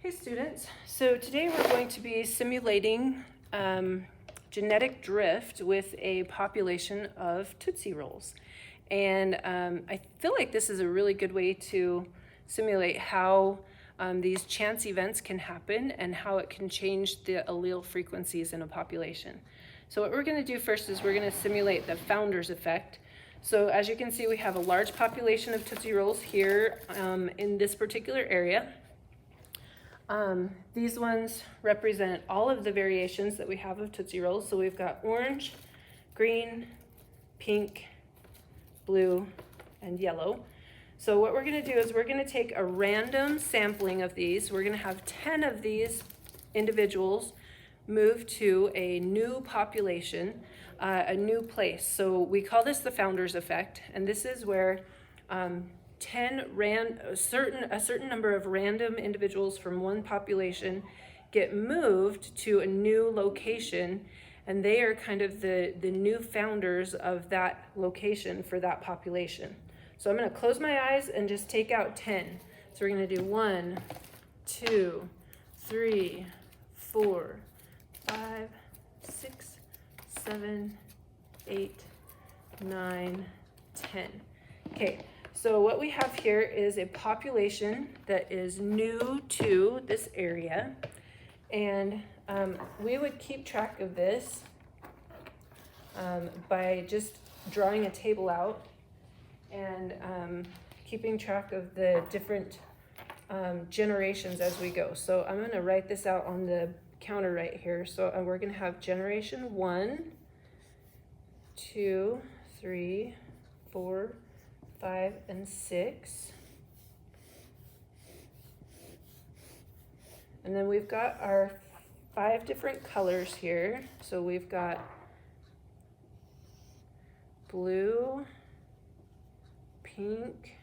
Hey students, so today we're going to be simulating genetic drift with a population of Tootsie Rolls. And I feel like this is a really good way to simulate how these chance events can happen and how it can change the allele frequencies in a population. So what we're going to do first is we're going to simulate the founder's effect. So as you can see, we have a large population of Tootsie Rolls here in this particular area. These ones represent all of the variations that we have of Tootsie Rolls. So we've got orange, green, pink, blue, and yellow. So what we're going to do is we're going to take a random sampling of these. We're going to have 10 of these individuals move to a new population, a new place. So we call this the founder's effect, and this is where a certain number of random individuals from one population get moved to a new location, and they are kind of the new founders of that location for that population. So I'm going to close my eyes and just take out 10. So we're going to do 1, 2, 3, 4, 5, 6, 7, 8, 9, 10. Okay. So what we have here is a population that is new to this area, and we would keep track of this by just drawing a table out and keeping track of the different generations as we go. So I'm going to write this out on the counter right here. So we're going to have generation 1, 2, 3, 4, 5, and 6. And then we've got our 5 different colors here. So we've got blue, pink,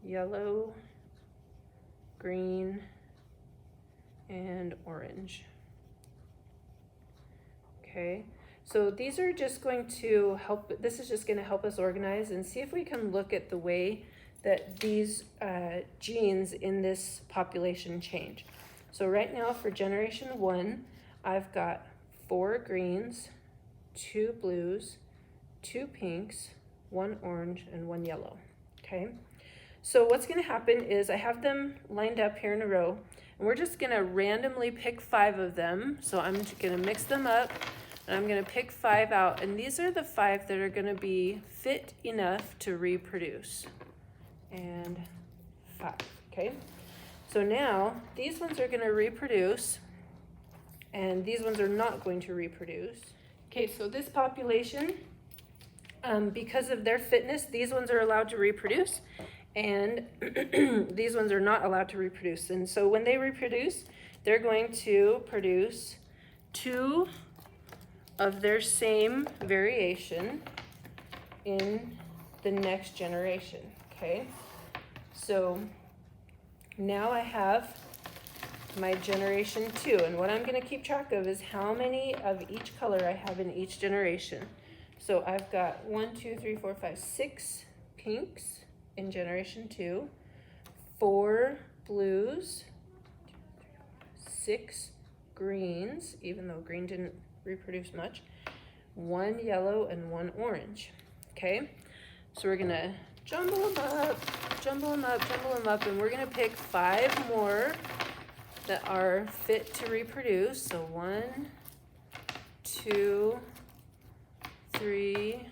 yellow, green, and orange. Okay. So these are just going to help, this is just going to help us organize and see if we can look at the way that these genes in this population change. So right now for generation 1, I've got 4 greens, 2 blues, 2 pinks, 1 orange, and 1 yellow. Okay. So what's going to happen is I have them lined up here in a row, and we're just going to randomly pick 5 of them. So I'm just going to mix them up. And I'm going to pick 5 out, and these are the 5 that are going to be fit enough to reproduce. And 5, okay? So now, these ones are going to reproduce, and these ones are not going to reproduce. Okay, so this population, because of their fitness, these ones are allowed to reproduce, and these ones are not allowed to reproduce. And so when they reproduce, they're going to produce 2 of their same variation in the next generation, okay? So now I have my generation 2, and what I'm going to keep track of is how many of each color I have in each generation. So I've got 1, 2, 3, 4, 5, 6 pinks in generation 2, 4 blues, 6 greens, even though green didn't reproduce much, 1 yellow, and 1 orange. Okay, so we're gonna jumble them up, and we're gonna pick 5 more that are fit to reproduce. So 1, 2, 3,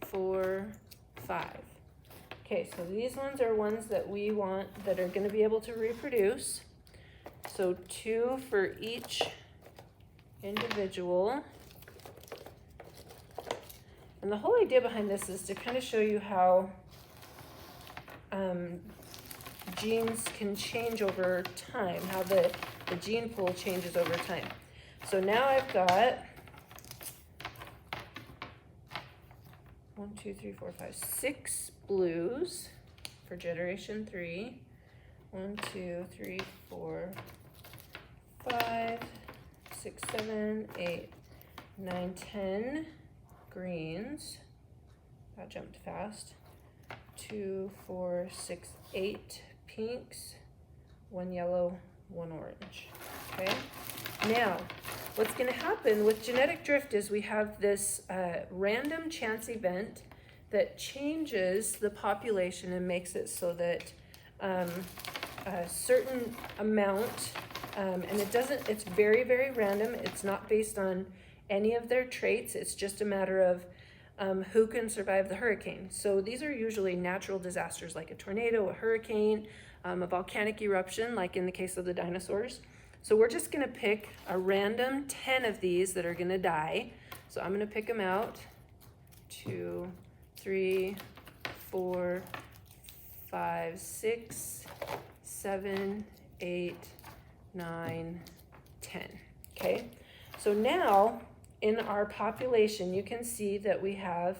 4, 5. Okay, so these ones are ones that we want that are going to be able to reproduce. So 2 for each individual. And the whole idea behind this is to kind of show you how genes can change over time, how the gene pool changes over time. So now I've got 1, 2, 3, 4, 5, 6 blues for generation 3. 1, 2, 3, 4, 5, 6, 7, 8, 9, 10 greens. That jumped fast. 2, 4, 6, 8 pinks. one yellow, one orange, okay? Now, what's gonna happen with genetic drift is we have this random chance event that changes the population and makes it so that a certain amount, and it's very, very random. It's not based on any of their traits. It's just a matter of who can survive the hurricane. So these are usually natural disasters like a tornado, a hurricane, a volcanic eruption, like in the case of the dinosaurs. So we're just gonna pick a random 10 of these that are gonna die. So I'm gonna pick them out. 2, 3, 4, 5, 6, 7, 8, 9, 10, okay? So now, in our population, you can see that we have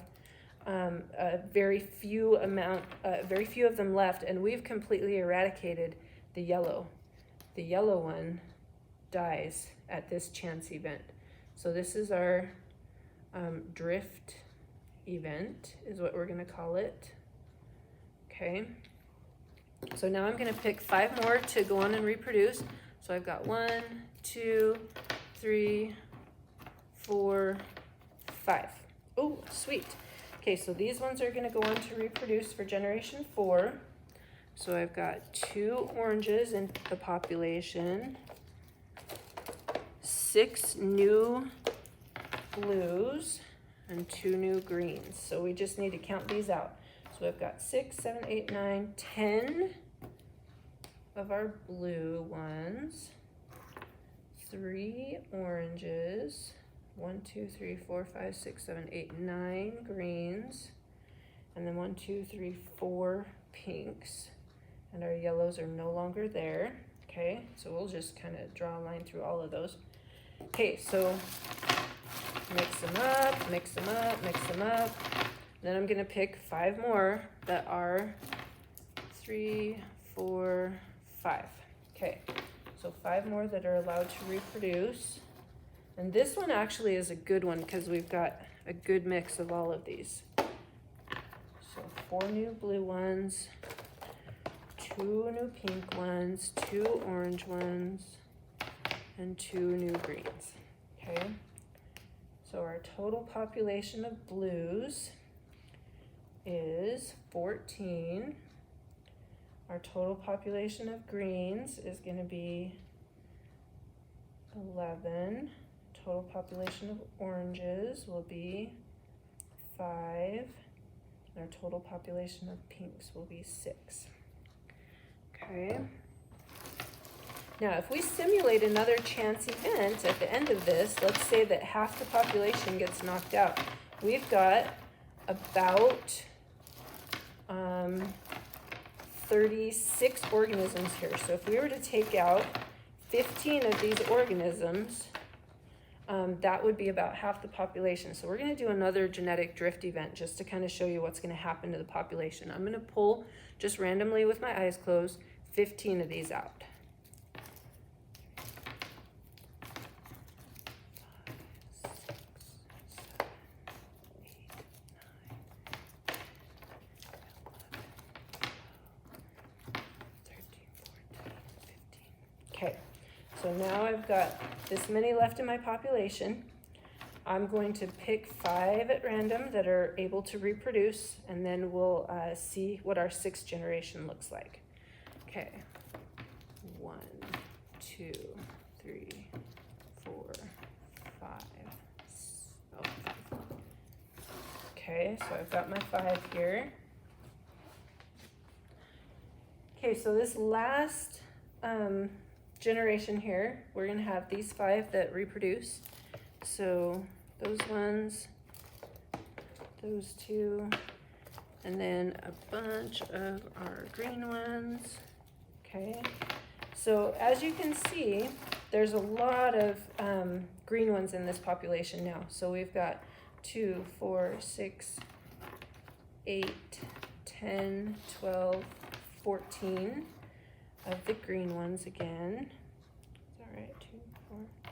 a very few of them left, and we've completely eradicated the yellow. The yellow one dies at this chance event. So this is our drift event, is what we're gonna call it. Okay. So now I'm gonna pick 5 more to go on and reproduce. So I've got 1, 2, 3, 4, 5. Oh, sweet. Okay, so these ones are gonna go on to reproduce for generation 4. So I've got 2 oranges in the population, 6 new blues, and 2 new greens. So we just need to count these out. So I've got 6, 7, 8, 9, 10 of our blue ones, 3 oranges, 1, 2, 3, 4, 5, 6, 7, 8, 9 greens, and then 1, 2, 3, 4 pinks, and our yellows are no longer there. Okay, so we'll just kind of draw a line through all of those. Okay, so mix them up, mix them up, mix them up. Then I'm gonna pick 5 more that are 3, 4, 5. Okay, so 5 more that are allowed to reproduce. And this one actually is a good one because we've got a good mix of all of these. So 4 new blue ones, 2 new pink ones, 2 orange ones, and 2 new greens, okay? So our total population of blues is 14. Our total population of greens is gonna be 11. Total population of oranges will be 5. And our total population of pinks will be 6. Okay. Now, if we simulate another chance event at the end of this, let's say that half the population gets knocked out. We've got about 36 organisms here. So if we were to take out 15 of these organisms, that would be about half the population. So we're going to do another genetic drift event just to kind of show you what's going to happen to the population. I'm going to pull just randomly with my eyes closed 15 of these out. 5, 6, 7, 8, 9, 10, 11, 12, 13, 14, 15. Okay, so now I've got this many left in my population. I'm going to pick 5 at random that are able to reproduce, and then we'll see what our 6th generation looks like. Okay, 1, 2, 3, 4, 5. Oh, 5. Okay, so I've got my 5 here. Okay, so this last generation here, we're gonna have these 5 that reproduce. So those ones, those 2, and then a bunch of our green ones. Okay, so as you can see, there's a lot of green ones in this population now. So we've got 2, 4, 6, 8, 10, 12, 14 of the green ones again. Is that right? 2, 4, 8,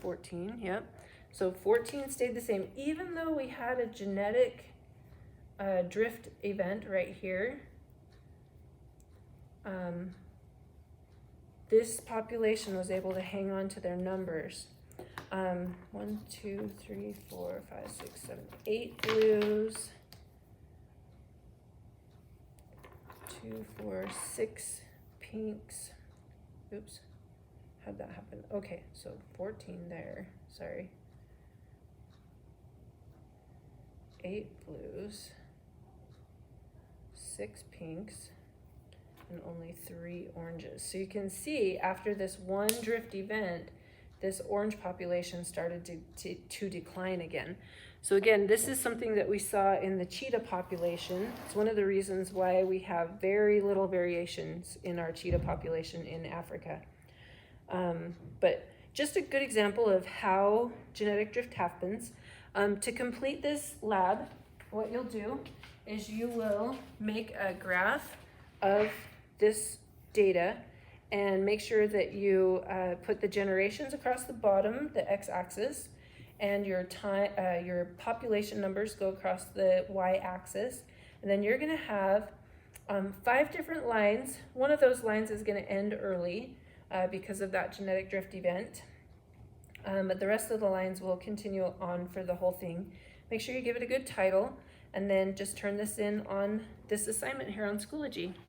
14, yep. So 14 stayed the same, even though we had a genetic drift event right here. this population was able to hang on to their numbers. 1, 2, 3, 4, 5, 6, 7, 8 blues, 2, 4, 6 pinks. Oops, how'd that happen? Okay, so 14 there, sorry. 8 blues, 6 pinks, and only 3 oranges. So you can see after this one drift event, this orange population started to decline again. So again, this is something that we saw in the cheetah population. It's one of the reasons why we have very little variations in our cheetah population in Africa. But just a good example of how genetic drift happens. To complete this lab, what you'll do is you will make a graph of this data and make sure that you put the generations across the bottom, the x-axis, and your population numbers go across the y-axis. And then you're gonna have 5 different lines. One of those lines is gonna end early because of that genetic drift event. But the rest of the lines will continue on for the whole thing. Make sure you give it a good title, and then just turn this in on this assignment here on Schoology.